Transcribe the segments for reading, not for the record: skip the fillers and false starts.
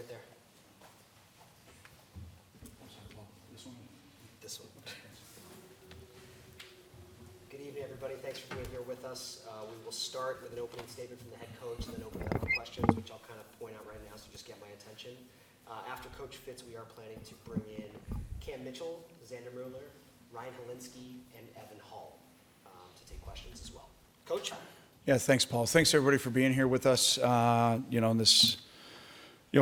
right there. This one. Good evening, everybody. Thanks for being here with us. We will start with an opening statement from the head coach and then open it up for questions, which I'll kind of point out right now, so just get my attention. After Coach Fitz, we are planning to bring in Cam Mitchell, Xander Mueller, Ryan Helinski, and Evan Hall to take questions as well. Coach? Yeah, thanks, Paul. Thanks, everybody, for being here with us, in this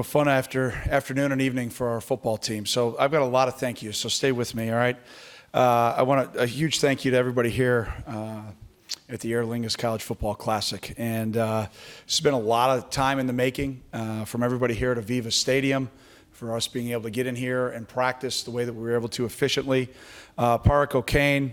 fun afternoon and evening for our football team. So I've got a lot of thank yous, so stay with me, all right? I want a huge thank you to everybody here at the Aer Lingus College Football Classic. And it's been a lot of time in the making from everybody here at Aviva Stadium for us being able to get in here and practice the way that we were able to efficiently. Park O'Kane,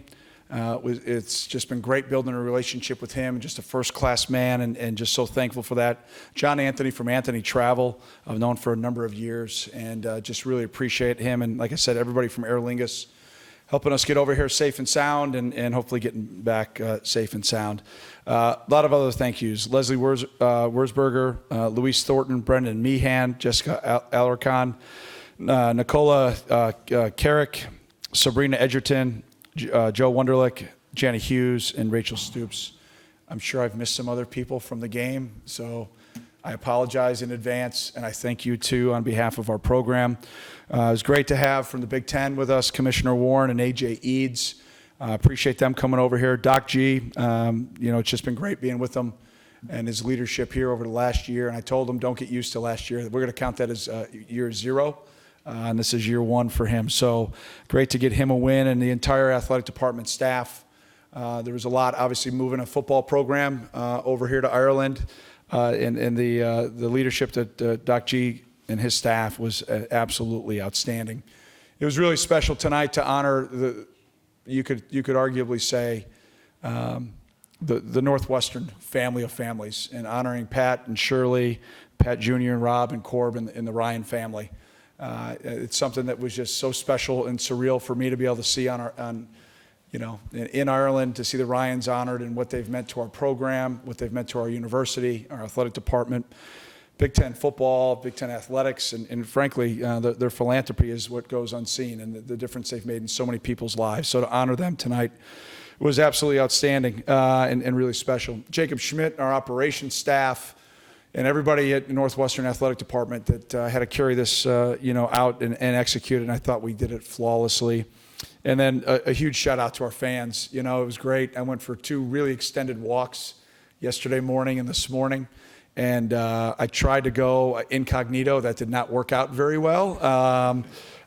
it's just been great building a relationship with him, just a first-class man, and just so thankful for that. John Anthony from Anthony Travel, I've known for a number of years, and just really appreciate him. And like I said, everybody from Aer Lingus helping us get over here safe and sound, and hopefully getting back safe and sound. A lot of other thank yous. Leslie Wurzberger, Luis Thornton, Brendan Meehan, Jessica Alarcon, Nicola Carrick, Sabrina Edgerton, Joe Wunderlich, Jana Hughes, and Rachel Stoops. I'm sure I've missed some other people from the game, so I apologize in advance, and I thank you too on behalf of our program. It was great to have from the Big Ten with us Commissioner Warren and AJ Eads. Appreciate them coming over here. Doc G, it's just been great being with him and his leadership here over the last year. And I told him, don't get used to last year. We're going to count that as year 0. And this is year 1 for him. So great to get him a win, and the entire athletic department staff. There was a lot, obviously, moving a football program over here to Ireland. And the leadership that Doc G and his staff was absolutely outstanding. It was really special tonight to honor you could arguably say the Northwestern family of families, and honoring Pat and Shirley, Pat Jr. and Rob and Corb and the Ryan family. It's something that was just so special and surreal for me to be able to see in Ireland, to see the Ryans honored and what they've meant to our program, what they've meant to our university, our athletic department, Big Ten football, Big Ten athletics, and frankly, their philanthropy is what goes unseen, and the difference they've made in so many people's lives. So to honor them tonight was absolutely outstanding and really special. Jacob Schmidt, our operations staff, and everybody at Northwestern Athletic Department that had to carry this out and execute it, and I thought we did it flawlessly. And then a huge shout out to our fans. It was great. I went for 2 really extended walks yesterday morning and this morning, and I tried to go incognito. That did not work out very well.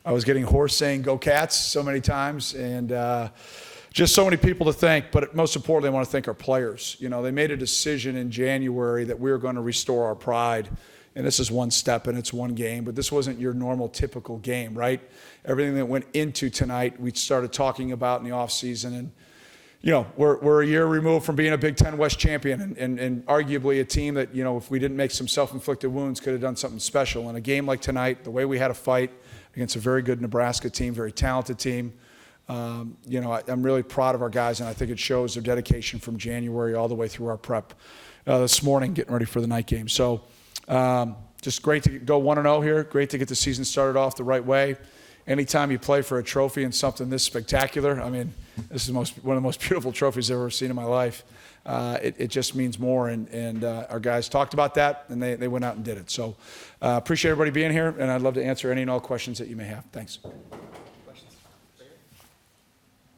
I was getting hoarse saying "Go Cats" so many times, and just so many people to thank. But most importantly, I want to thank our players. They made a decision in January that we were going to restore our pride. And this is one step and it's one game, but this wasn't your normal, typical game, right? Everything that went into tonight, we started talking about in the offseason. And, we're a year removed from being a Big Ten West champion and arguably a team that, if we didn't make some self-inflicted wounds, could have done something special. In a game like tonight, the way we had to fight against a very good Nebraska team, very talented team, I'm really proud of our guys, and I think it shows their dedication from January all the way through our prep this morning, getting ready for the night game. So, just great to go 1-0 here. Great to get the season started off the right way. Anytime you play for a trophy and something this spectacular, this is one of the most beautiful trophies I've ever seen in my life. It just means more, and our guys talked about that, and they went out and did it. So appreciate everybody being here, and I'd love to answer any and all questions that you may have. Thanks. Questions?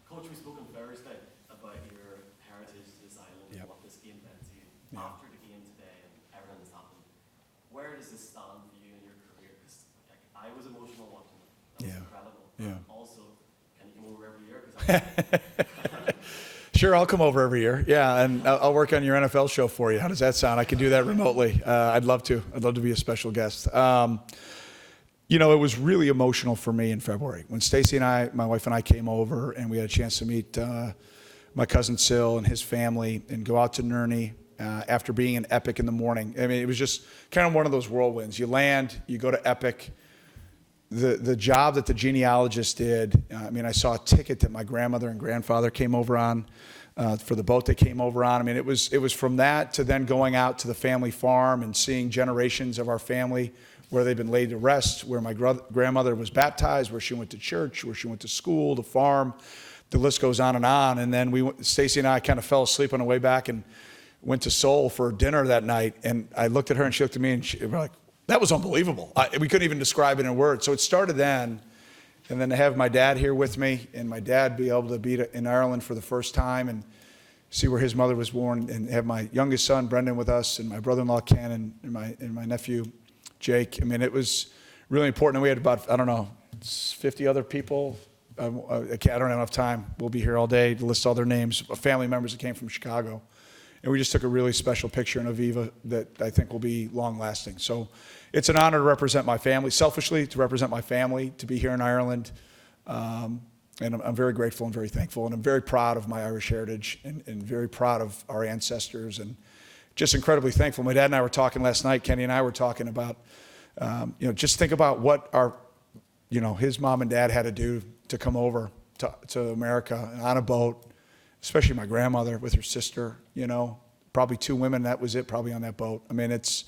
Coach, we spoke on Thursday about your heritage to this island and what this game meant to you. Yeah. After the game today and everything that's happened, where does this stand for you in your career? Because I was emotional watching it. That was incredible. Yeah. Also, can you come over every year? 'Cause Sure, I'll come over every year. Yeah, and I'll work on your NFL show for you. How does that sound? I can do that remotely. I'd love to. I'd love to be a special guest. It was really emotional for me in February when Stacy and my wife and I came over, and we had a chance to meet my cousin Sil and his family and go out to Nurney after being in Epic in the morning. It was just kind of one of those whirlwinds. You land, you go to Epic. The job that the genealogist did, I saw a ticket that my grandmother and grandfather came over on for the boat they came over on. It was from that to then going out to the family farm and seeing generations of our family where they've been laid to rest, where my grandmother was baptized, where she went to church, where she went to school, the farm. The list goes on. And then Stacy and I kind of fell asleep on the way back and went to Seoul for dinner that night. And I looked at her and she looked at me and we're like, that was unbelievable. We couldn't even describe it in words. So it started then. And then to have my dad here with me and my dad be able to be in Ireland for the first time and see where his mother was born, and have my youngest son, Brendan, with us, and my brother-in-law, Ken, and my nephew, Jake. I mean, it was really important. And we had about, 50 other people. I don't have enough time. We'll be here all day to list all their names, family members that came from Chicago. And we just took a really special picture in Aviva that I think will be long-lasting. So it's an honor to represent my family, selfishly, to represent my family, to be here in Ireland. And I'm very grateful and very thankful. And I'm very proud of my Irish heritage and very proud of our ancestors and just incredibly thankful. My dad and I were talking last night, Kenny and I were talking about, just think about what his mom and dad had to do to come over to America and on a boat, especially my grandmother with her sister, probably 2 women, that was it, probably on that boat. I mean, it's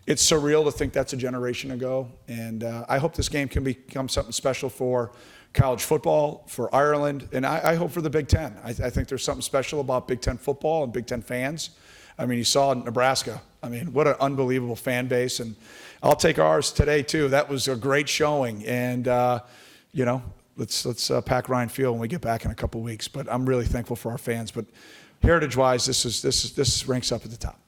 surreal to think that's a generation ago. And I hope this game can become something special for college football, for Ireland, and I hope for the Big Ten. I think there's something special about Big Ten football and Big Ten fans. I mean, you saw Nebraska. I mean, what an unbelievable fan base. And I'll take ours today, too. That was a great showing. And, let's pack Ryan Field when we get back in a couple weeks. But I'm really thankful for our fans. But heritage-wise, this ranks up at the top.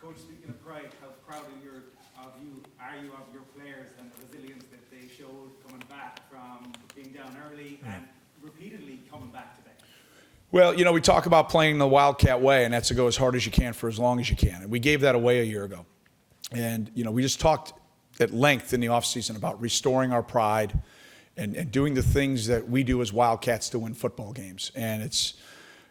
Coach, speaking of pride, how proud are you of your players and the resilience that they showed coming back from being down early and repeatedly coming back today? Well, we talk about playing the Wildcat way, and that's to go as hard as you can for as long as you can. And we gave that away a year ago. And, we just talked at length in the offseason about restoring our pride and doing the things that we do as Wildcats to win football games. And it's,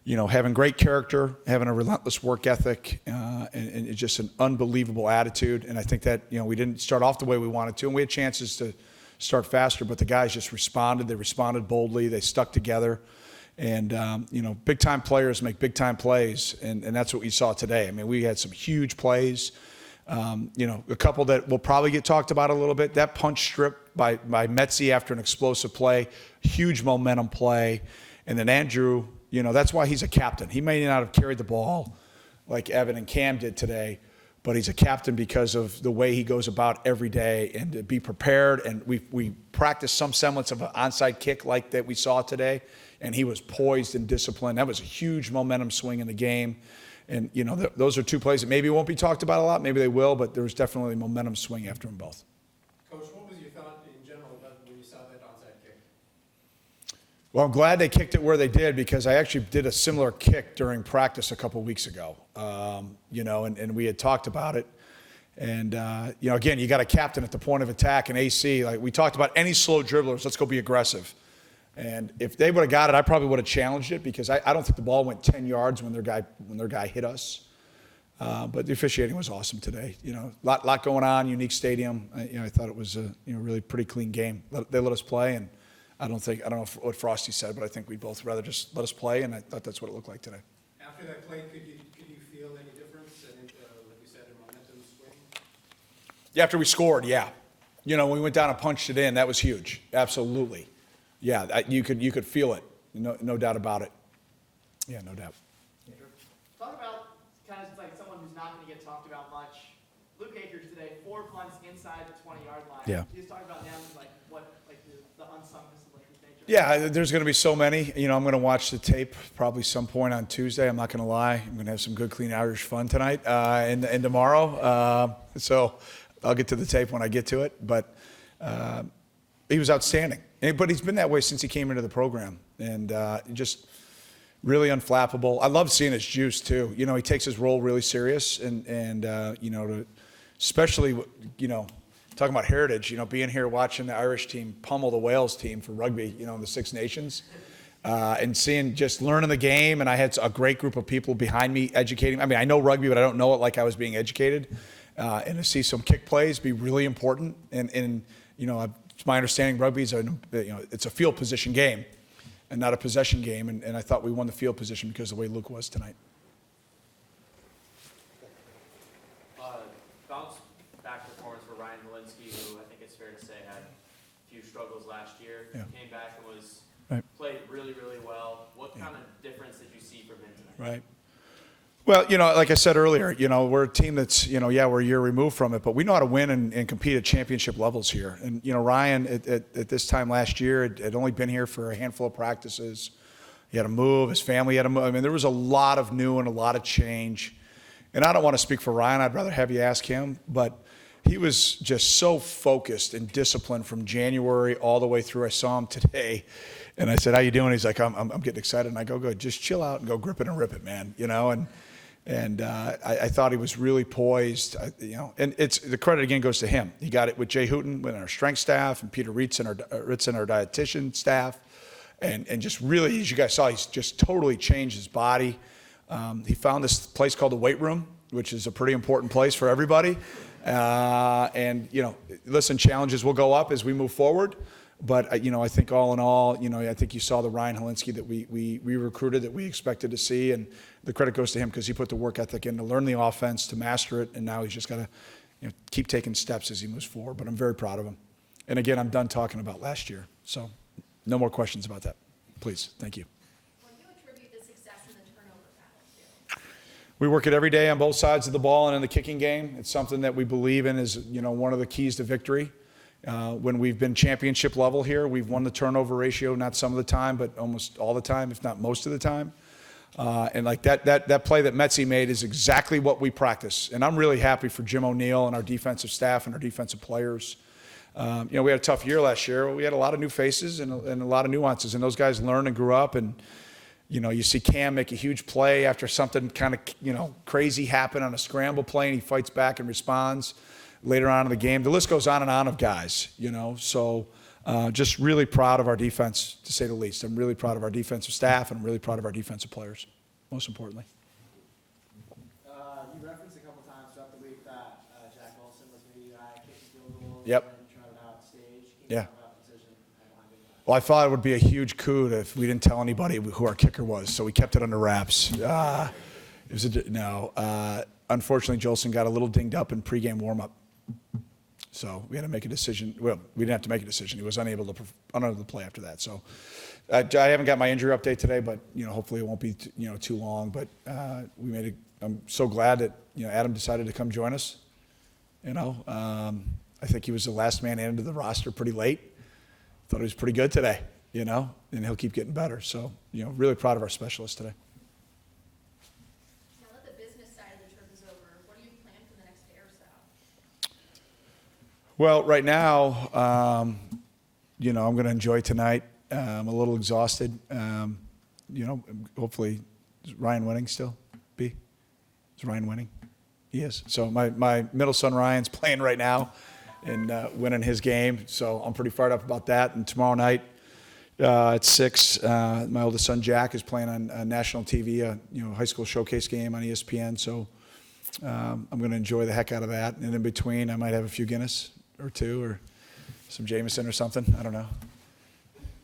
having great character, having a relentless work ethic, and it's just an unbelievable attitude. And I think that, we didn't start off the way we wanted to, and we had chances to start faster, but the guys just responded. They responded boldly. They stuck together. And, big-time players make big-time plays, and that's what we saw today. I mean, we had some huge plays. A couple that will probably get talked about a little bit. That punch strip by Metzi after an explosive play, huge momentum play. And then Andrew, that's why he's a captain. He may not have carried the ball like Evan and Cam did today, but he's a captain because of the way he goes about every day and to be prepared. And we practiced some semblance of an onside kick like that we saw today, and he was poised and disciplined. That was a huge momentum swing in the game. And, those are 2 plays that maybe won't be talked about a lot. Maybe they will, but there was definitely a momentum swing after them both. Coach, what was your thought in general about when you saw that onside kick? Well, I'm glad they kicked it where they did, because I actually did a similar kick during practice a couple weeks ago, and we had talked about it. And, again, you got a captain at the point of attack and AC. Like we talked about any slow dribblers, let's go be aggressive. And if they would have got it, I probably would have challenged it, because I don't think the ball went 10 yards when their guy hit us. But the officiating was awesome today. Lot going on, unique stadium. I thought it was a really pretty clean game. They let us play, and I don't know what Frosty said, but I think we'd both rather just let us play, and I thought that's what it looked like today. After that play, could you feel any difference? And like you said, a momentum swing. Yeah, after we scored, yeah. When we went down and punched it in, that was huge. Absolutely. Yeah, you could feel it. No doubt about it. Yeah, no doubt. Talk about kind of like someone who's not going to get talked about much. Luke Akers today, 4 punts inside the 20-yard line. Yeah. You just talk about him, like the unsung miscellaneous nature. Yeah, there's going to be so many. I'm going to watch the tape probably some point on Tuesday. I'm not going to lie. I'm going to have some good, clean Irish fun tonight and tomorrow. So I'll get to the tape when I get to it. But he was outstanding. But he's been that way since he came into the program, and just really unflappable. I love seeing his juice too. He takes his role really serious, and especially talking about heritage. Being here watching the Irish team pummel the Wales team for rugby. In the Six Nations, and learning the game. And I had a great group of people behind me educating. I mean, I know rugby, but I don't know it like I was being educated. And to see some kick plays be really important, and it's my understanding rugby is it's a field position game and not a possession game. And I thought we won the field position because of the way Luke was tonight. Bounce back performance few struggles last year. Yeah. Came back and was Right. played really, really well. What Yeah. kind of difference did you see from him tonight? Right. Well, like I said earlier, we're a team that's, we're a year removed from it, but we know how to win and compete at championship levels here. And, Ryan, at this time last year, had only been here for a handful of practices. He had to move. His family had to move. I mean, there was a lot of new and a lot of change. And I don't want to speak for Ryan. I'd rather have you ask him. But he was just so focused and disciplined from January all the way through. I saw him today. And I said, how you doing? He's like, I'm getting excited. And I go, good. Just chill out and go grip it and rip it, man. And I thought he was really poised, and it's the credit again goes to him. He got it with Jay Hooten, with our strength staff, and Peter Ritz and our dietitian staff, and just really, as you guys saw, he's just totally changed his body. He found this place called the weight room, which is a pretty important place for everybody. And listen, challenges will go up as we move forward. But, I think all in all, I think you saw the Ryan Helinski that we recruited that we expected to see. And the credit goes to him because he put the work ethic in to learn the offense, to master it. And now he's just got to keep taking steps as he moves forward. But I'm very proud of him. And, again, I'm done talking about last year. So no more questions about that. Please. Thank you. What do you attribute the success in the turnover battle to? We work it every day on both sides of the ball and in the kicking game. It's something that we believe in is, one of the keys to victory. When we've been championship level here, we've won the turnover ratio, not some of the time, but almost all the time, if not most of the time. And like that play that Metzi made is exactly what we practice. And I'm really happy for Jim O'Neill and our defensive staff and our defensive players. We had a tough year last year. We had a lot of new faces and a lot of nuances, and those guys learned and grew up. And you see Cam make a huge play after something kind of crazy happened on a scramble play, and he fights back and responds later on in the game. The list goes on and on of guys, So just really proud of our defense, to say the least. I'm really proud of our defensive staff, and I'm really proud of our defensive players, most importantly. You referenced a couple times throughout the week that Jack Wilson was maybe kicking field goals Yep. and trotted out stage. Can Yeah. you talk about the decision behind doing that? Well, I thought it would be a huge coup if we didn't tell anybody who our kicker was, so we kept it under wraps. Unfortunately, Jolson got a little dinged up in pregame warm-up. So we had to make a decision. Well, we didn't have to make a decision. He was unable to play after that. So I haven't got my injury update today, but hopefully it won't be too long. But I'm so glad that Adam decided to come join us. I think he was the last man into the roster pretty late. Thought he was pretty good today. And he'll keep getting better. So really proud of our specialist today. Now that the business side of the trip is over, what do you plan for the next day or so? Well, right now, I'm going to enjoy tonight. I'm a little exhausted. Hopefully, is Ryan winning still? B? Is Ryan winning? He is. So my middle son Ryan's playing right now and winning his game. So I'm pretty fired up about that. And tomorrow night at 6, my oldest son Jack is playing on national TV, a high school showcase game on ESPN. So I'm going to enjoy the heck out of that. And in between, I might have a few Guinness or two or some Jameson or something. I don't know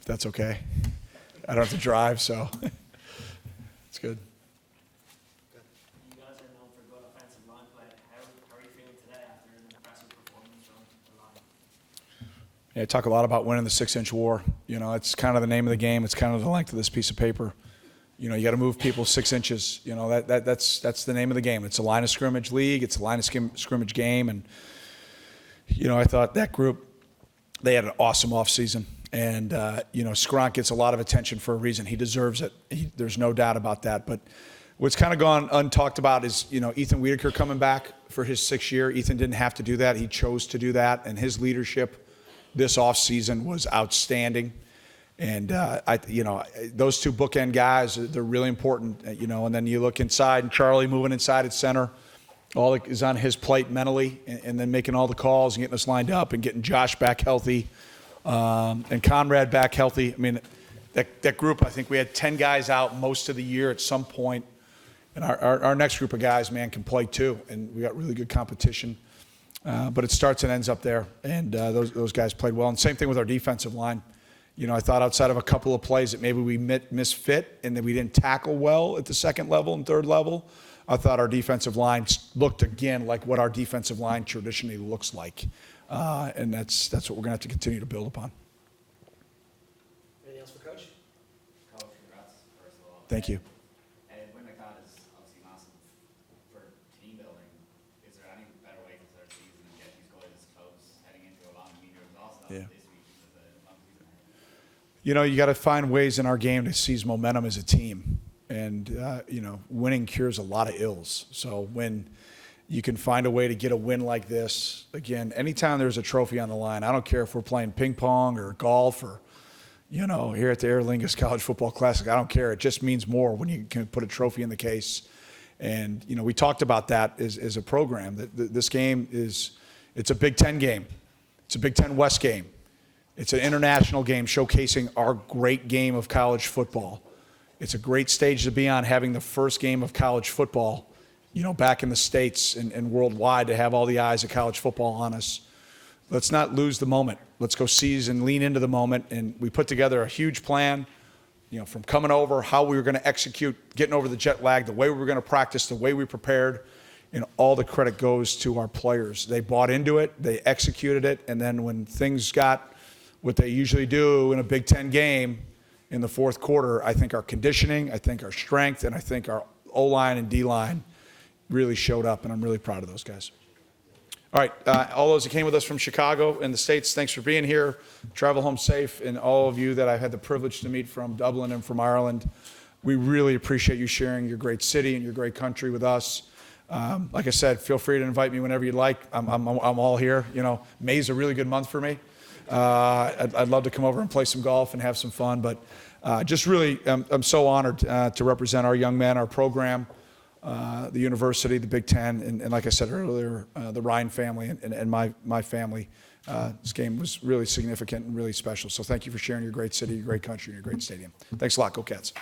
if that's okay. I don't have to drive, so it's good. You guys are known for good offensive line play. How are you feeling today after an impressive performance from the line? Yeah, I talk a lot about winning the 6-inch war. It's kind of the name of the game. It's kind of the length of this piece of paper. You got to move people 6 inches. That's the name of the game. It's a line of scrimmage league. It's a line of scrimmage game. And, I thought that group, they had an awesome offseason. And, Skronk gets a lot of attention for a reason. He deserves it. There's no doubt about that. But what's kind of gone untalked about is, Ethan Wiedeker coming back for his 6th year. Ethan didn't have to do that. He chose to do that. And his leadership this offseason was outstanding. And, those two bookend guys, they're really important, and then you look inside and Charlie moving inside at center. All that is on his plate mentally, and then making all the calls and getting us lined up and getting Josh back healthy and Conrad back healthy. I mean, that group, I think we had 10 guys out most of the year at some point. And our next group of guys, man, can play too. And we got really good competition. But it starts and ends up there. And those guys played well. And same thing with our defensive line. I thought outside of a couple of plays that maybe we misfit and that we didn't tackle well at the 2nd level and 3rd level, I thought our defensive line looked again like what our defensive line traditionally looks like. And that's what we're going to have to continue to build upon. Thank you. Win like that is obviously massive for team building. Is there any better way to start the season and get these guys close heading into a long, I mean, you're exhausted Yeah. this week because of the long season ahead. You know, you got to find ways in our game to seize momentum as a team. And, winning cures a lot of ills. So when you can find a way to get a win like this, again, anytime there's a trophy on the line, I don't care if we're playing ping pong or golf or, here at the Aer Lingus College Football Classic, I don't care. It just means more when you can put a trophy in the case. And, we talked about that as a program, that this game it's a Big Ten game. It's a Big Ten West game. It's an international game showcasing our great game of college football. It's a great stage to be on, having the first game of college football, back in the States and worldwide, to have all the eyes of college football on us. Let's not lose the moment. Let's go seize and lean into the moment. And we put together a huge plan, from coming over, how we were going to execute, getting over the jet lag, the way we were going to practice, the way we prepared. And all the credit goes to our players. They bought into it, they executed it, and then when things got what they usually do in a Big Ten game in the fourth quarter, I think our conditioning, I think our strength, and I think our O-line and D-line really showed up, and I'm really proud of those guys. All right, all those that came with us from Chicago and the States, thanks for being here. Travel home safe, and all of you that I've had the privilege to meet from Dublin and from Ireland, we really appreciate you sharing your great city and your great country with us. Like I said, feel free to invite me whenever you'd like. I'm all here. May's a really good month for me. I'd love to come over and play some golf and have some fun, but just really, I'm so honored to represent our young men, our program, the university, the Big Ten, and like I said earlier, the Ryan family and my family. This game was really significant and really special. So thank you for sharing your great city, your great country, and your great stadium. Thanks a lot. Go Cats.